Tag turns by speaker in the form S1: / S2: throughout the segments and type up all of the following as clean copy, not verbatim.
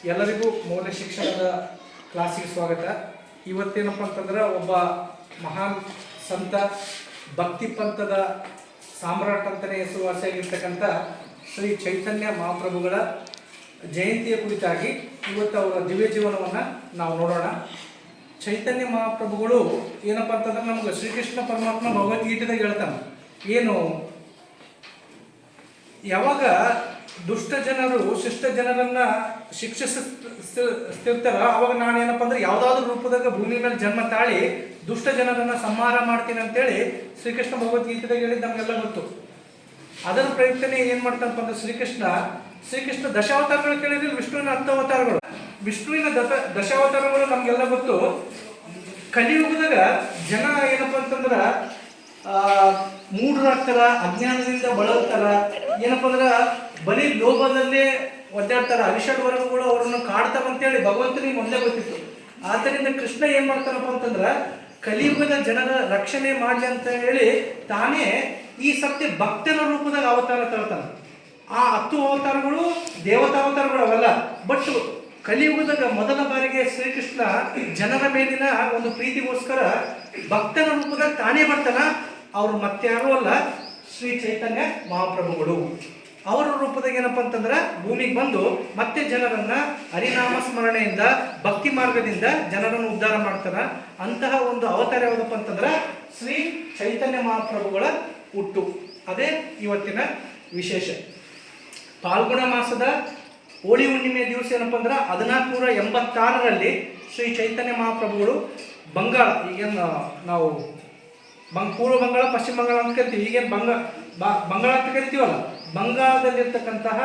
S1: ಎಲ್ಲರಿಗೂ ಮೌಲ್ಯ ಶಿಕ್ಷಣದ ಕ್ಲಾಸಿಗೆ ಸ್ವಾಗತ. ಇವತ್ತೇನಪ್ಪ ಅಂತಂದ್ರೆ ಒಬ್ಬ ಮಹಾನ್ ಸಂತ, ಭಕ್ತಿ ಪಂಥದ ಸಾಮ್ರಾಟ್ ಅಂತಲೇ ಹೆಸರುವಾಸಿಯಾಗಿರ್ತಕ್ಕಂಥ ಶ್ರೀ ಚೈತನ್ಯ ಮಹಾಪ್ರಭುಗಳ ಜಯಂತಿಯ ಕುರಿತಾಗಿ ಇವತ್ತು ಅವರ ದಿವ್ಯ ಜೀವನವನ್ನು ನಾವು ನೋಡೋಣ. ಚೈತನ್ಯ ಮಹಾಪ್ರಭುಗಳು ಏನಪ್ಪ ಅಂತಂದ್ರೆ ನಮ್ಗೆ ಶ್ರೀಕೃಷ್ಣ ಪರಮಾತ್ಮ ಭಗವದ್ಗೀತೆದಾಗ ಹೇಳ್ತಾನೆ, ಏನು ಯಾವಾಗ ದುಷ್ಟ ಜನರು ಶಿಷ್ಟ ಜನರನ್ನ ಶಿಕ್ಷಿಸ್ತಿರ್ತಾರ, ಅವಾಗ ನಾನೇನಪ್ಪ ಅಂದ್ರೆ ಯಾವುದಾದ್ರೂ ರೂಪದಾಗ ಭೂಮಿ ಮೇಲೆ ಜನ್ಮ ತಾಳಿ ದುಷ್ಟ ಜನರನ್ನ ಸಂಹಾರ ಮಾಡ್ತೀನಿ ಅಂತೇಳಿ ಶ್ರೀಕೃಷ್ಣ ಭಗವದ್ಗೀತೆದಾಗ ಹೇಳಿದ್ದು ನಮಗೆಲ್ಲ ಗೊತ್ತು. ಅದರ ಪ್ರಯುಕ್ತನೇ ಏನ್ ಮಾಡ್ತಾನಪ್ಪ ಅಂದ್ರೆ ಶ್ರೀಕೃಷ್ಣ ದಶಾವತಾರಗಳು ಕೇಳಿದ್ರೆ ವಿಷ್ಣುವಿನ 10 ಅವತಾರಗಳು. ವಿಷ್ಣುವಿನ ದಶಾವತಾರಗಳು ನಮ್ಗೆಲ್ಲ ಗೊತ್ತು. ಕಲಿಯುಗದಾಗ ಜನ ಏನಪ್ಪ ಅಂತಂದ್ರ ಮೂಢರಾಗ್ತಾರ, ಅಜ್ಞಾನದಿಂದ ಬಳಲ್ತಾರ, ಏನಪ್ಪ ಅಂದ್ರ ಬರೀ ಲೋಭದಲ್ಲೇ ಒದ್ದಾಡ್ತಾರ. ಅರಿಷಡ್ ವರ್ಗಗಳು ಅವರನ್ನು ಕಾಡ್ತಾವಂತೇಳಿ ಭಗವಂತನಿಗೆ ಮೊದಲೇ ಗೊತ್ತಿತ್ತು. ಆದ್ದರಿಂದ ಕೃಷ್ಣ ಏನ್ ಮಾಡ್ತಾನಪ್ಪ ಅಂತಂದ್ರ ಕಲಿಯುಗದ ಜನರ ರಕ್ಷಣೆ ಮಾಡ್ಲಿ ಅಂತ ಹೇಳಿ ತಾನೇ ಈ ಸತ್ಯ ಭಕ್ತರ ರೂಪದಾಗ ಅವತಾರ ತರ್ತಾನೆ. ಆ 10 ಅವತಾರಗಳು ದೇವತಾವತಾರಗಳು ಅವೆಲ್ಲ. ಬಟ್ ಕಲಿಯುಗದಾಗ ಮೊದಲ ಬಾರಿಗೆ ಶ್ರೀಕೃಷ್ಣ ಜನರ ಮೇಲಿನ ಒಂದು ಪ್ರೀತಿಗೋಸ್ಕರ ಭಕ್ತನ ರೂಪದಾಗ ತಾನೇ ಬರ್ತಾನ. ಅವರು ಮತ್ತಾರೂ ಅಲ್ಲ, ಶ್ರೀ ಚೈತನ್ಯ ಮಹಾಪ್ರಭುಗಳು. ಅವರ ರೂಪದಾಗ ಏನಪ್ಪ ಅಂತಂದ್ರೆ ಭೂಮಿಗೆ ಬಂದು ಮತ್ತೆ ಜನರನ್ನ ಹರಿನಾಮ ಸ್ಮರಣೆಯಿಂದ ಭಕ್ತಿ ಮಾರ್ಗದಿಂದ ಜನರನ್ನು ಉದ್ಧಾರ ಮಾಡ್ತಾರ. ಅಂತಹ ಒಂದು ಅವತಾರ ಯಾವುದಪ್ಪ ಅಂತಂದ್ರೆ ಶ್ರೀ ಚೈತನ್ಯ ಮಹಾಪ್ರಭುಗಳ ಹುಟ್ಟು. ಅದೇ ಇವತ್ತಿನ ವಿಶೇಷ. ಫಾಲ್ಗುಣ ಮಾಸದ ಹೋಳಿ ಹುಣ್ಣಿಮೆ ದಿವಸ ಏನಪ್ಪ ಅಂದ್ರೆ 1486ರಲ್ಲಿ ಶ್ರೀ ಚೈತನ್ಯ ಮಹಾಪ್ರಭುಗಳು ಬಂಗಾಳ, ಈಗೇನು ನಾವು ಪೂರ್ವ ಬಂಗಾಳ ಪಶ್ಚಿಮ ಬಂಗಾಳ ಅಂತ ಕರಿತೀವಿ, ಈಗೇನು ಬಂಗಾಳ ಅಂತ ಕರಿತೀವಲ್ಲ, ಬಂಗಾಳದಲ್ಲಿರ್ತಕ್ಕಂತಹ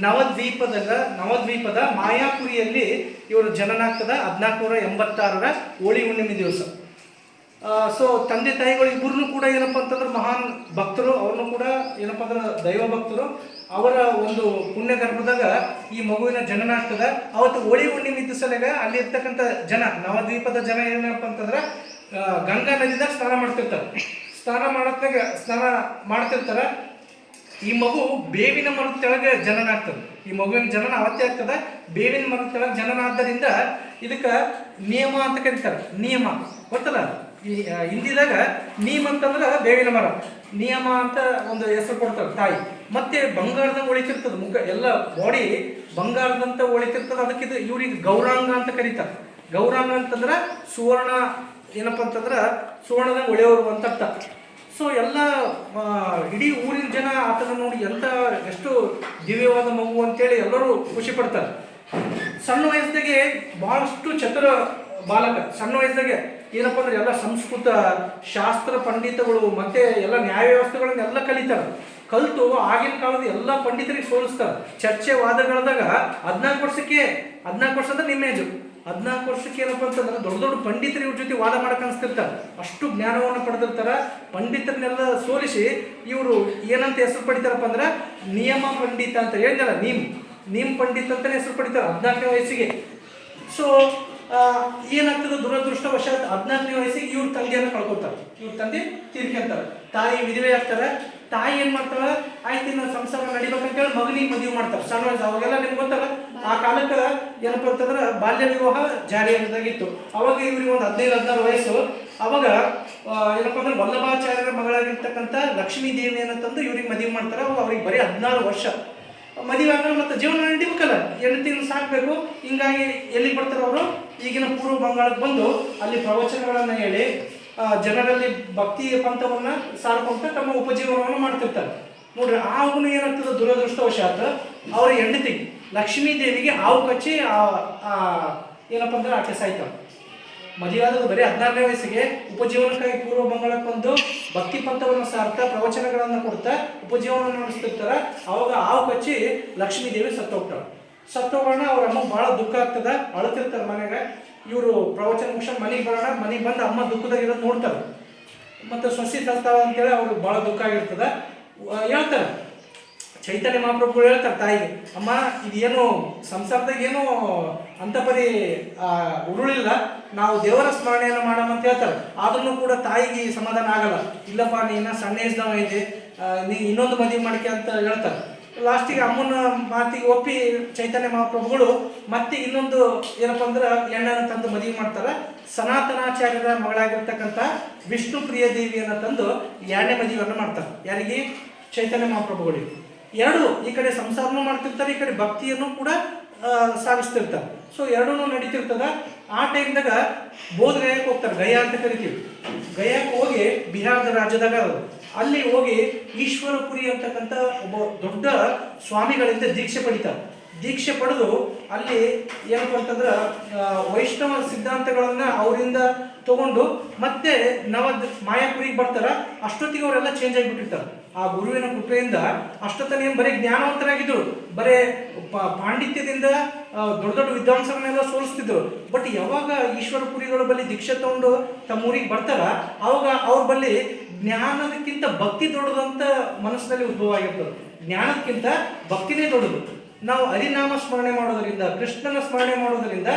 S1: ನವದ್ವೀಪದ ಮಾಯಾಪುರಿಯಲ್ಲಿ ಇವರು ಜನನಾಗ್ತದ 1486ರ ಹೋಳಿ ಹುಣ್ಣಿಮೆ ದಿವಸ. ಸೊ ತಂದೆ ತಾಯಿಗಳು ಇಬ್ಬರನ್ನು ಕೂಡ ಏನಪ್ಪ ಅಂತಂದ್ರೆ ಮಹಾನ್ ಭಕ್ತರು, ಅವ್ರನ್ನು ಕೂಡ ಏನಪ್ಪ ಅಂದ್ರೆ ದೈವ ಭಕ್ತರು. ಅವರ ಒಂದು ಪುಣ್ಯ ಗರ್ಭದಾಗ ಈ ಮಗುವಿನ ಜನನ ಆಗ್ತದ. ಅವತ್ತು ಹೋಳಿ ಹುಣ್ಣಿಮೆ ದಿವಸದಾಗ ಅಲ್ಲಿ ಇರ್ತಕ್ಕಂಥ ಜನ, ನವದ್ವೀಪದ ಜನ ಏನಪ್ಪ ಅಂತಂದ್ರೆ ಗಂಗಾ ನದಿದಾಗ ಸ್ನಾನ ಮಾಡ್ತಿರ್ತಾರ. ಈ ಮಗು ಬೇವಿನ ಮರದ ಕೆಳಗೆ ಜನನ ಆಗ್ತದೆ. ಈ ಮಗುವಿನ ಜನನ ಅವತ್ತೇ ಆಗ್ತದ, ಬೇವಿನ ಮರದ ಕೆಳಗೆ ಜನನ ಆದ್ದರಿಂದ ಇದಕ್ಕೆ ನಿಯಮ ಅಂತ ಕರೀತಾರೆ. ನಿಯಮ ಗೊತ್ತಲ್ಲ, ಈ ಹಿಂದಿದಾಗ ನೀಮ್ ಅಂತಂದ್ರೆ ಬೇವಿನ ಮರ, ನಿಯಮ ಅಂತ ಒಂದು ಹೆಸರು ಕೊಡ್ತಾರೆ ತಾಯಿ. ಮತ್ತೆ ಬಂಗಾರದಂಗೆ ಹೊಳಿತಿರ್ತದೆ ಮುಖ, ಎಲ್ಲ ಬಾಡಿ ಬಂಗಾರದಂತ ಹೊಳಿತಿರ್ತದೆ. ಅದಕ್ಕೆ ಇವ್ರಿಗೆ ಗೌರಾಂಗ ಅಂತ ಕರೀತಾರೆ. ಗೌರಾಂಗ ಅಂತಂದ್ರೆ ಸುವರ್ಣ, ಏನಪ್ಪ ಅಂತಂದ್ರೆ ಸುವರ್ಣದಂಗೆ ಹೊಳೆಯೋರು ಅಂತ ಅರ್ಥ. ಸೊ ಎಲ್ಲ ಇಡೀ ಊರಿನ ಜನ ಆತನ ನೋಡಿ ಎಷ್ಟು ದಿವ್ಯವಾದ ಮಗು ಅಂತೇಳಿ ಎಲ್ಲರೂ ಖುಷಿ ಪಡ್ತಾರೆ. ಸಣ್ಣ ವಯಸ್ಸಿಗೆ ಬಹಳಷ್ಟು ಚತುರ ಬಾಲಕ. ಸಣ್ಣ ವಯಸ್ಸಿಗೆ ಏನಪ್ಪ ಅಂದ್ರೆ ಎಲ್ಲ ಸಂಸ್ಕೃತ ಶಾಸ್ತ್ರ ಪಂಡಿತಗಳು ಮತ್ತೆ ಎಲ್ಲ ನ್ಯಾಯ ವ್ಯವಸ್ಥೆಗಳನ್ನೆಲ್ಲ ಕಲಿತಾರೆ. ಕಲಿತು ಆಗಿನ ಕಾಲದ ಎಲ್ಲ ಪಂಡಿತರಿಗೆ ಸೋಲಿಸ್ತಾರೆ. ಚರ್ಚೆ ವಾದಗಳದಾಗ 14 ವರ್ಷ ಅಂದ್ರೆ ನಿಮ್ಮೇಜು 14 ವರ್ಷಕ್ಕೆ ಏನಪ್ಪ ಅಂತಂದ್ರೆ ದೊಡ್ಡ ಪಂಡಿತರು ಇವ್ರ ಜೊತೆ ವಾದ ಮಾಡಕ್ಕೆ ಅನಿಸ್ತಿರ್ತಾರೆ. ಅಷ್ಟು ಜ್ಞಾನವನ್ನು ಪಡೆದಿರ್ತಾರೆ. ಪಂಡಿತರನ್ನೆಲ್ಲ ಸೋಲಿಸಿ ಇವರು ಏನಂತ ಹೆಸರು ಪಡಿತಾರಪ್ಪ ಅಂದ್ರೆ ನಿಯಮ ಪಂಡಿತ ಅಂತ ಹೇಳಿದಲ್ಲ, ನೀಮ್ ಪಂಡಿತ ಅಂತಾನೆ ಹೆಸರು ಪಡಿತಾರೆ 14ನೇ ವಯಸ್ಸಿಗೆ. ಸೊ ಏನಾಗ್ತದೆ, ದುರದೃಷ್ಟವಶಾತ್ 14ನೇ ವಯಸ್ಸಿಗೆ ಇವ್ರ ತಂದೆಯನ್ನು ಕಳ್ಕೊತಾರೆ. ಇವ್ರ ತಂದೆ ತೀರ್ಕೊಂತಾರೆ. ತಾಯಿ ವಿಧವೆ ಆಗ್ತಾರೆ. ತಾಯಿ ಏನ್ ಮಾಡ್ತಾಳ, ಆಯ್ತು ಇನ್ನು ಸಂಸಾರ ನಡಿಬೇಕಂತೇಳಿ ಮಗನಿಗೆ ಮದುವೆ ಮಾಡ್ತಾರೆ ಸಣ್ಣ ವಯಸ್ಸು. ಅವಾಗೆಲ್ಲ ನಿಮ್ಗೆ ಗೊತ್ತಲ್ಲ, ಆ ಕಾಲಕ್ಕೆ ಏನಪ್ಪ ಅಂತಂದ್ರೆ ಬಾಲ್ಯ ವಿವಾಹ ಜಾರಿಯಾಗಿತ್ತು. ಅವಾಗ ಇವ್ರಿಗೆ ಒಂದು 15-16 ವಯಸ್ಸು. ಅವಾಗ ಏನಪ್ಪ ಅಂದ್ರೆ ವಲ್ಲಭಾಚಾರ್ಯರ ಮಗಳಾಗಿರ್ತಕ್ಕಂಥ ಲಕ್ಷ್ಮೀ ದೇವಿ ಏನಂತಂದು ಇವ್ರಿಗೆ ಮದುವೆ ಮಾಡ್ತಾರೆ. ಅವಾಗ ಅವ್ರಿಗೆ ಬರೀ 16 ವರ್ಷ. ಮದುವೆ ಆಗ ಮತ್ತೆ ಜೀವನ ನಡಿಬೇಕಲ್ಲ, ಹೆಂಡತಿನ ಸಾಕಬೇಕು. ಹಿಂಗಾಗಿ ಎಲ್ಲಿಗೆ ಬರ್ತಾರೆ ಅವರು, ಈಗಿನ ಪೂರ್ವ ಬಂಗಾಳಕ್ಕೆ ಬಂದು ಅಲ್ಲಿ ಪ್ರವಚನಗಳನ್ನು ಹೇಳಿ ಜನರಲ್ಲಿ ಭಕ್ತಿ ಪಂಥವನ್ನ ಸಾರ್ಕೊಂತ ತಮ್ಮ ಉಪಜೀವನವನ್ನು ಮಾಡ್ತಿರ್ತಾರೆ. ನೋಡ್ರಿ, ಆಗುನು ಏನಾಗ್ತದೆ, ದುರದೃಷ್ಟವಶಾತ್ ಅವ್ರ ಹೆಂಡತಿ ಲಕ್ಷ್ಮೀ ದೇವಿಗೆ ಹಾವು ಕಚ್ಚಿ ಏನಪ್ಪ ಅಂದ್ರೆ ಆಕೆ ಸಾಯ್ತಾಳೆ. ಮದುವೆ ಆದದ್ದು ಬರೀ 16ನೇ ವಯಸ್ಸಿಗೆ. ಉಪಜೀವನಕ್ಕಾಗಿ ಪೂರ್ವ ಬಂಗಾಳಕ್ಕೆ ಬಂದು ಭಕ್ತಿ ಪಂಥವನ್ನು ಸಾರ್ತಾ ಪ್ರವಚನಗಳನ್ನು ಕೊಡ್ತಾ ಉಪಜೀವನ ನಡೆಸ್ತಿರ್ತಾರ. ಅವಾಗ ಹಾವು ಕಚ್ಚಿ ಲಕ್ಷ್ಮೀ ದೇವಿ ಸತ್ತೋಗೋಣ. ಅವ್ರ ಅಮ್ಮ ಭಾಳ ದುಃಖ ಆಗ್ತದ, ಅಳತಿರ್ತಾರೆ ಮನೆಗೆ. ಇವರು ಪ್ರವಚನ ಮುಗಿಸ್ಕೊಂಡು ಮನೆಗೆ ಬಂದು ಅಮ್ಮ ದುಃಖದಾಗ ಇರೋದು ನೋಡ್ತಾರೆ. ಮತ್ತು ಸೊಸಿ ಸತ್ತಾವ ಅಂತೇಳಿ ಅವ್ರಿಗೆ ಭಾಳ ದುಃಖ ಆಗಿರ್ತದೆ. ಹೇಳ್ತಾರೆ, ಚೈತನ್ಯ ಮಹಾಪ್ರಭುಗಳು ಹೇಳ್ತಾರೆ ತಾಯಿಗೆ, ಅಮ್ಮ ಇದೇನು ಸಂಸಾರದಾಗ ಏನೋ ಅಂತ ಪರಿ ಉರುಳಿಲ್ಲ, ನಾವು ದೇವರ ಸ್ಮರಣೆಯನ್ನು ಮಾಡೋಣ ಅಂತ ಹೇಳ್ತಾರೆ. ಆದ್ರೂ ಕೂಡ ತಾಯಿಗೆ ಸಮಾಧಾನ ಆಗಲ್ಲ. ಇಲ್ಲಪ್ಪ ನೀನು ಸಣ್ಣ ಏಜ್ದವ ಇದೆ, ನೀ ಇನ್ನೊಂದು ಮದುವೆ ಮಾಡಿಕೆ ಅಂತ ಹೇಳ್ತಾರೆ. ಲಾಸ್ಟಿಗೆ ಅಮ್ಮನ ಮಾತಿಗೆ ಒಪ್ಪಿ ಚೈತನ್ಯ ಮಹಾಪ್ರಭುಗಳು ಮತ್ತೆ ಇನ್ನೊಂದು ಏನಪ್ಪ ಅಂದ್ರೆ ಹೆಣ್ಣನ್ನು ತಂದು ಮದುವೆ ಮಾಡ್ತಾರೆ. ಸನಾತನಾಚಾರ್ಯರ ಮಗಳಾಗಿರ್ತಕ್ಕಂಥ ವಿಷ್ಣು ಪ್ರಿಯ ದೇವಿಯನ್ನು ತಂದು ಎರಡನೇ ಮದುವೆಯನ್ನು ಮಾಡ್ತಾರೆ. ಯಾರಿಗೆ? ಚೈತನ್ಯ ಮಹಾಪ್ರಭುಗಳಿಗೆ. ಎರಡು ಈ ಕಡೆ ಸಂಸಾರನೂ ಮಾಡ್ತಿರ್ತಾರೆ, ಈ ಕಡೆ ಭಕ್ತಿಯನ್ನು ಕೂಡ ಸಾಗಿಸ್ತಿರ್ತಾರೆ. ಸೊ ಎರಡೂ ನಡೀತಿರ್ತದ. ಆ ಟೈಮ್ದಾಗ ಬೋಧಗಯಕ್ಕೆ ಹೋಗ್ತಾರೆ, ಗಯಾ ಅಂತ ಕರಿತೀವಿ. ಗಯಾಕ್ಕೆ ಹೋಗಿ ಬಿಹಾರದ ರಾಜ್ಯದಾಗ ಅಲ್ಲಿ ಹೋಗಿ ಈಶ್ವರಪುರಿ ಅಂತಕ್ಕಂಥ ಒಬ್ಬ ದೊಡ್ಡ ಸ್ವಾಮಿಗಳಿಂದ ದೀಕ್ಷೆ ಪಡಿತಾರೆ. ದೀಕ್ಷೆ ಪಡೆದು ಅಲ್ಲಿ ಏನಪ್ಪ ಅಂತಂದ್ರೆ ವೈಷ್ಣವ ಸಿದ್ಧಾಂತಗಳನ್ನು ಅವರಿಂದ ತಗೊಂಡು ಮತ್ತೆ ಮಾಯಾಪುರಿಗೆ ಬರ್ತಾರೆ. ಅಷ್ಟೊತ್ತಿಗೆ ಅವರೆಲ್ಲ ಚೇಂಜ್ ಆಗಿಬಿಟ್ಟಿರ್ತಾರೆ. ಆ ಗುರುವಿನ ಕೃಪೆಯಿಂದ ಅಷ್ಟೊತ್ತನೇ ಬರೀ ಜ್ಞಾನವಂತರಾಗಿದ್ದರು, ಬರೀ ಪಾಂಡಿತ್ಯದಿಂದ ದೊಡ್ಡ ದೊಡ್ಡ ವಿದ್ವಾಂಸರನ್ನೆಲ್ಲ ಸೋಲಿಸ್ತಿದ್ರು. ಬಟ್ ಯಾವಾಗ ಈಶ್ವರಪುರಿಗಳ ಬಳಿ ದೀಕ್ಷೆ ತಗೊಂಡು ತಮ್ಮ ಊರಿಗೆ ಬರ್ತಾರ, ಅವಾಗ ಅವ್ರ ಬಳಿ ಜ್ಞಾನದಕ್ಕಿಂತ ಭಕ್ತಿ ದೊಡ್ಡದಂತ ಮನಸ್ಸಿನಲ್ಲಿ ಉದ್ಭವ ಆಗಿರ್ತದೆ. ಜ್ಞಾನಕ್ಕಿಂತ ಭಕ್ತಿನೇ ದೊಡ್ಡದು. ನಾವು ಹರಿನಾಮ ಸ್ಮರಣೆ ಮಾಡೋದರಿಂದ, ಕೃಷ್ಣನ ಸ್ಮರಣೆ ಮಾಡೋದರಿಂದ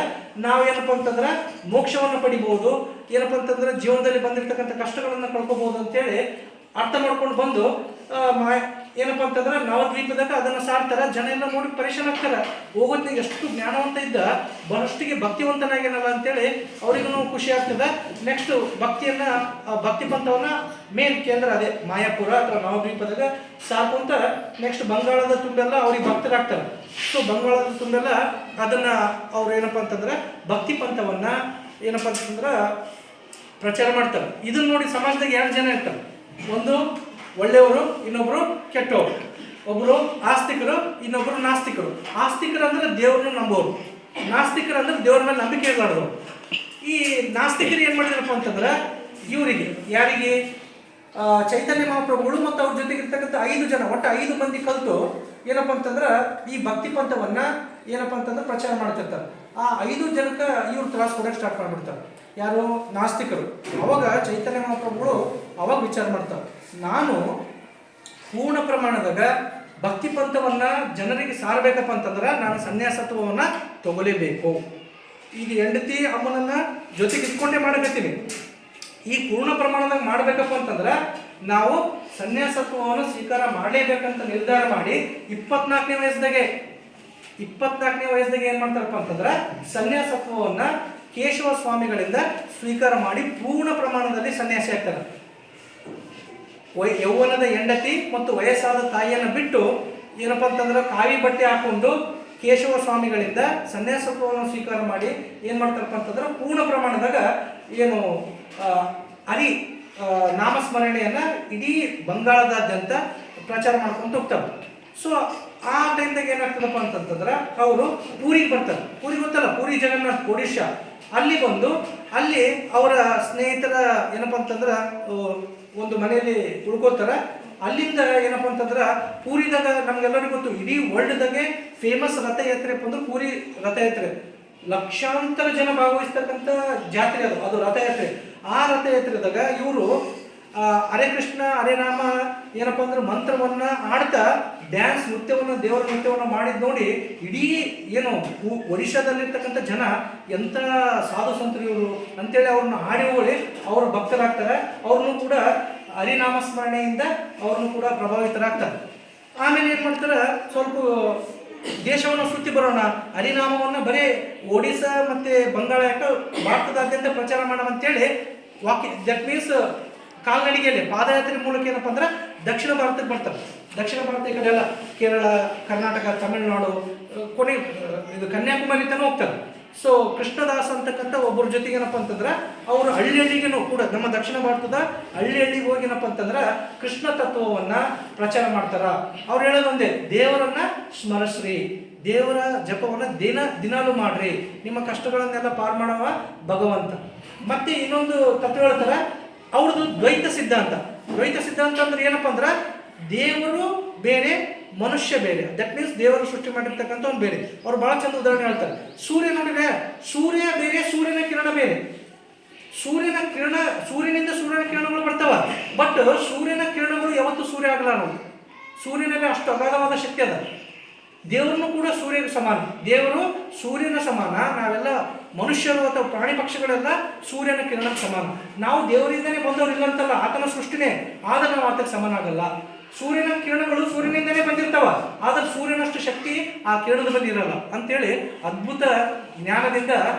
S1: ನಾವೇನಪ್ಪ ಅಂತಂದ್ರೆ ಮೋಕ್ಷವನ್ನು ಪಡಿಬಹುದು, ಏನಪ್ಪ ಅಂತಂದ್ರೆ ಜೀವನದಲ್ಲಿ ಬಂದಿರತಕ್ಕಂಥ ಕಷ್ಟಗಳನ್ನು ಕಳ್ಕೊಬಹುದು ಅಂತೇಳಿ ಅರ್ಥ ಮಾಡ್ಕೊಂಡು ಬಂದು ಏನಪ್ಪ ಅಂತಂದ್ರೆ ನವದ್ವೀಪದಾಗ ಅದನ್ನು ಸಾರ್ತಾರೆ. ಜನ ಎಲ್ಲ ನೋಡಿ ಪರೇಶಾನ್ ಆಗ್ತಾರೆ. ಹೋಗೋದ್ನ ಎಷ್ಟು ಜ್ಞಾನವಂತ ಇದ್ದ ಬಹಳಷ್ಟಿಗೆ ಭಕ್ತಿವಂತನಾಗೇನಲ್ಲ ಅಂತೇಳಿ ಅವರಿಗೂ ಖುಷಿ ಆಗ್ತದೆ. ನೆಕ್ಸ್ಟ್ ಭಕ್ತಿ ಪಂಥವನ್ನ ಮೇನ್ ಕೇಂದ್ರ ಅದೇ ಮಾಯಾಪುರ ಅಥವಾ ನವದ್ವೀಪದಾಗ ಸಾರ್ಕೊಂತ ನೆಕ್ಸ್ಟ್ ಬಂಗಾಳದ ತುಂಬೆಲ್ಲ ಅವ್ರಿಗೆ ಭಕ್ತರಾಗ್ತಾರೆ. ಸೊ ಬಂಗಾಳದ ತುಂಬೆಲ್ಲ ಅದನ್ನ ಅವ್ರು ಏನಪ್ಪ ಅಂತಂದ್ರೆ ಭಕ್ತಿ ಪಂಥವನ್ನ ಏನಪ್ಪ ಅಂತಂದ್ರೆ ಪ್ರಚಾರ ಮಾಡ್ತಾರೆ. ಇದನ್ನ ನೋಡಿ ಸಮಾಜದಾಗ ಎರಡು ಜನ ಇರ್ತಾರೆ. ಒಂದು ಒಳ್ಳೆಯವರು, ಇನ್ನೊಬ್ರು ಕೆಟ್ಟವರು. ಒಬ್ರು ಆಸ್ತಿಕರು, ಇನ್ನೊಬ್ರು ನಾಸ್ತಿಕರು. ಆಸ್ತಿಕರು ಅಂದ್ರೆ ದೇವ್ರನ್ನ ನಂಬೋರು, ನಾಸ್ತಿಕರು ಅಂದ್ರೆ ದೇವ್ರ ಮೇಲೆ ನಂಬಿಕೆ ಇರಲಾರ್ದವ್ರು. ಈ ನಾಸ್ತಿಕರು ಏನ್ ಮಾಡಿದ್ರಪ್ಪ ಅಂತಂದ್ರೆ ಇವರಿಗೆ ಯಾರಿಗೆ ಚೈತನ್ಯ ಮಹಾಪ್ರಭುಗಳು ಮತ್ತು ಅವ್ರ ಜೊತೆಗೆ ಇರ್ತಕ್ಕಂಥ 5 ಜನ, ಒಟ್ಟು 5 ಮಂದಿ ಕಲಿತು ಏನಪ್ಪ ಅಂತಂದ್ರೆ ಈ ಭಕ್ತಿ ಪಂಥವನ್ನ ಏನಪ್ಪ ಅಂತಂದ್ರೆ ಪ್ರಚಾರ ಮಾಡ್ತಿರ್ತಾರೆ. ಆ 5 ಜನಕ್ಕೆ ಇವ್ರು ತ್ರಾಸ ಕೊಡೋಕೆ ಸ್ಟಾರ್ಟ್ ಮಾಡಿಬಿಡ್ತಾರೆ. ಯಾರು? ನಾಸ್ತಿಕರು. ಅವಾಗ ಚೈತನ್ಯ ಮಹಾಪ್ರಭುಗಳು ಅವಾಗ ವಿಚಾರ ಮಾಡ್ತಾರೆ, ನಾನು ಪೂರ್ಣ ಪ್ರಮಾಣದಾಗ ಭಕ್ತಿ ಪಂಥವನ್ನ ಜನರಿಗೆ ಸಾರಬೇಕಪ್ಪ ಅಂತಂದ್ರೆ ನಾನು ಸನ್ಯಾಸತ್ವವನ್ನ ತಗೊಲೇಬೇಕು. ಈಗ ಹೆಂಡತಿ ಅಮ್ಮನನ್ನ ಜೊತೆಗೆ ಇಟ್ಕೊಂಡೇ ಮಾಡಕತ್ತೀನಿ. ಈ ಪೂರ್ಣ ಪ್ರಮಾಣದಾಗ ಮಾಡಬೇಕಪ್ಪ ಅಂತಂದ್ರೆ ನಾವು ಸನ್ಯಾಸತ್ವವನ್ನು ಸ್ವೀಕಾರ ಮಾಡಲೇಬೇಕಂತ ನಿರ್ಧಾರ ಮಾಡಿ 24ನೇ ವಯಸ್ಸಿದಾಗೆ ಏನ್ ಮಾಡ್ತಾರಪ್ಪ ಅಂತಂದ್ರೆ ಸನ್ಯಾಸತ್ವವನ್ನ ಕೇಶವ ಸ್ವಾಮಿಗಳಿಂದ ಸ್ವೀಕಾರ ಮಾಡಿ ಪೂರ್ಣ ಪ್ರಮಾಣದಲ್ಲಿ ಸನ್ಯಾಸಿ ಆಗ್ತಾರೆ. ಯೌವನದ ಹೆಂಡತಿ ಮತ್ತು ವಯಸ್ಸಾದ ತಾಯಿಯನ್ನು ಬಿಟ್ಟು ಏನಪ್ಪ ಅಂತಂದ್ರೆ ಕಾವಿ ಬಟ್ಟೆ ಹಾಕೊಂಡು ಕೇಶವ ಸ್ವಾಮಿಗಳಿಂದ ಸನ್ಯಾಸತ್ವವನ್ನು ಸ್ವೀಕಾರ ಮಾಡಿ ಏನು ಮಾಡ್ತಾರಪ್ಪ ಅಂತಂದ್ರೆ ಪೂರ್ಣ ಪ್ರಮಾಣದಾಗ ಏನು ನಾಮಸ್ಮರಣೆಯನ್ನು ಇಡೀ ಬಂಗಾಳದಾದ್ಯಂತ ಪ್ರಚಾರ ಮಾಡ್ಕೊಂತ ಹೋಗ್ತಾರೆ. ಸೊ ಆ ಟೈಮ್ದಾಗ ಏನಾಗ್ತದಪ್ಪ ಅಂತಂತಂದ್ರೆ ಅವರು ಪೂರಿಗೆ ಬರ್ತಾರೆ. ಪೂರಿ ಗೊತ್ತಲ್ಲ, ಪೂರಿ ಜಗನ್ನಾಥ್ ಒಡಿಶಾ. ಅಲ್ಲಿ ಬಂದು ಅಲ್ಲಿ ಅವರ ಸ್ನೇಹಿತರ ಏನಪ್ಪ ಅಂತಂದ್ರೆ ಒಂದು ಮನೆಯಲ್ಲಿ ಉಳ್ಕೋತಾರೆ. ಅಲ್ಲಿಂದ ಏನಪ್ಪ ಅಂತಂದ್ರೆ ಪೂರಿದಾಗ ನಮ್ಗೆಲ್ಲರಿಗೂ ಗೊತ್ತು, ಇಡೀ ವರ್ಲ್ಡ್ದಾಗೆ ಫೇಮಸ್ ರಥಯಾತ್ರೆ ಅಂದ್ರೆ ಪೂರಿ ರಥಯಾತ್ರೆ. ಲಕ್ಷಾಂತರ ಜನ ಭಾಗವಹಿಸ್ತಕ್ಕಂಥ ಜಾತ್ರೆ ಅದು ರಥಯಾತ್ರೆ. ಆ ರಥಯಾತ್ರೆದಾಗ ಇವರು ಹರೇ ಕೃಷ್ಣ ಹರೇ ರಾಮ ಏನಪ್ಪ ಅಂದ್ರೆ ಮಂತ್ರವನ್ನ ಆಡ್ತಾ ಡ್ಯಾನ್ಸ್ ನೃತ್ಯವನ್ನು ದೇವರ ನೃತ್ಯವನ್ನು ಮಾಡಿದ್ ನೋಡಿ ಇಡೀ ಏನು ಒಡಿಶಾದಲ್ಲಿರ್ತಕ್ಕಂಥ ಜನ ಎಂಥ ಸಾಧು ಸಂತರು ಇವರು ಅಂತೇಳಿ ಅವ್ರನ್ನ ಹಾಡಿ ಹೋಗಿ ಅವರು ಭಕ್ತರಾಗ್ತಾರೆ. ಅವ್ರನ್ನೂ ಕೂಡ ಹರಿನಾಮ ಸ್ಮರಣೆಯಿಂದ ಅವ್ರನ್ನೂ ಕೂಡ ಪ್ರಭಾವಿತರಾಗ್ತಾರೆ. ಆಮೇಲೆ ಏನು ಮಾಡ್ತಾರೆ, ಸ್ವಲ್ಪ ದೇಶವನ್ನು ಸುತ್ತಿ ಬರೋಣ, ಹರಿನಾಮವನ್ನು ಬರೀ ಒಡಿಶಾ ಮತ್ತು ಬಂಗಾಳ ಭಾರತದಾದ್ಯಂತ ಪ್ರಚಾರ ಮಾಡೋಣ ಅಂತೇಳಿ ದಟ್ ಮೀನ್ಸ್ ಕಾಲ್ನಡಿಗೆಯಲ್ಲಿ ಪಾದಯಾತ್ರೆ ಮೂಲಕ ಏನಪ್ಪ ಅಂದ್ರೆ ದಕ್ಷಿಣ ಭಾರತಕ್ಕೆ ಬರ್ತಾರೆ. ದಕ್ಷಿಣ ಭಾರತ ಈ ಕಡೆ ಎಲ್ಲ ಕೇರಳ, ಕರ್ನಾಟಕ, ತಮಿಳುನಾಡು, ಇದು ಕನ್ಯಾಕುಮಾರಿ ತನಕ ಹೋಗ್ತಾರೆ. ಸೊ ಕೃಷ್ಣದಾಸ್ ಅಂತಕ್ಕಂಥ ಒಬ್ಬರ ಜೊತೆಗೆ ಏನಪ್ಪ ಅಂತಂದ್ರೆ ಅವರು ಹಳ್ಳಿಗೂ ಕೂಡ ನಮ್ಮ ದಕ್ಷಿಣ ಭಾರತದ ಹಳ್ಳಿಗೆ ಹೋಗಿನಪ್ಪ ಅಂತಂದ್ರೆ ಕೃಷ್ಣ ತತ್ವವನ್ನ ಪ್ರಚಾರ ಮಾಡ್ತಾರ. ಅವ್ರು ಹೇಳೋದೊಂದೇ, ದೇವರನ್ನ ಸ್ಮರಿಸ್ರಿ, ದೇವರ ಜಪವನ್ನ ದಿನಾಲು ಮಾಡ್ರಿ, ನಿಮ್ಮ ಕಷ್ಟಗಳನ್ನೆಲ್ಲ ಪಾರು ಮಾಡವ ಭಗವಂತ. ಮತ್ತೆ ಇನ್ನೊಂದು ತತ್ವ ಹೇಳ್ತಾರ, ಅವ್ರದ್ದು ದ್ವೈತ ಸಿದ್ಧಾಂತ. ದ್ವೈತ ಸಿದ್ಧಾಂತ ಅಂದ್ರೆ ಏನಪ್ಪ ಅಂದ್ರೆ ದೇವರು ಬೇರೆ, ಮನುಷ್ಯ ಬೇರೆ. ದಟ್ ಮೀನ್ಸ್ ದೇವರು ಸೃಷ್ಟಿ ಮಾಡಿರ್ತಕ್ಕಂಥ ಒಂದು ಬೇರೆ. ಅವ್ರು ಬಹಳ ಚಂದ ಉದಾಹರಣೆ ಹೇಳ್ತಾರೆ. ಸೂರ್ಯ ನೋಡಿದ್ರೆ ಸೂರ್ಯ ಬೇರೆ, ಸೂರ್ಯನ ಕಿರಣ ಬೇರೆ. ಸೂರ್ಯನಿಂದ ಸೂರ್ಯನ ಕಿರಣಗಳು ಬರ್ತಾವ. ಬಟ್ ಸೂರ್ಯನ ಕಿರಣಗಳು ಯಾವತ್ತೂ ಸೂರ್ಯ ಆಗಲ್ಲ. ನಾವು ಸೂರ್ಯನಲ್ಲಿ ಅಷ್ಟು ಅಗಾಧವಾದ ಶಕ್ತಿ ಅದ. ದೇವರನ್ನು ಕೂಡ ಸೂರ್ಯನ ಸಮಾನ, ದೇವರು ಸೂರ್ಯನ ಸಮಾನ. ನಾವೆಲ್ಲ ಮನುಷ್ಯರು ಅಥವಾ ಪ್ರಾಣಿ ಪಕ್ಷಿಗಳೆಲ್ಲ ಸೂರ್ಯನ ಕಿರಣ ಸಮಾನ. ನಾವು ದೇವರಿಂದನೇ ಬಂದವರು ಇಲ್ಲ ಅಂತಲ್ಲ, ಆತನ ಸೃಷ್ಟಿನೇ, ಆಗ ನಾವು ಆತಕ್ಕೆ ಸಮಾನ ಆಗಲ್ಲ. ಸೂರ್ಯನ ಕಿರಣಗಳು ಸೂರ್ಯನಿಂದಲೇ ಬಂದಿರ್ತಾವ, ಆದ್ರೆ ಸೂರ್ಯನಷ್ಟು ಶಕ್ತಿ ಆ ಕಿರಣದ ಬಳಿ ಇರಲ್ಲ ಅಂತೇಳಿ ಅದ್ಭುತ ಜ್ಞಾನದಿಂದ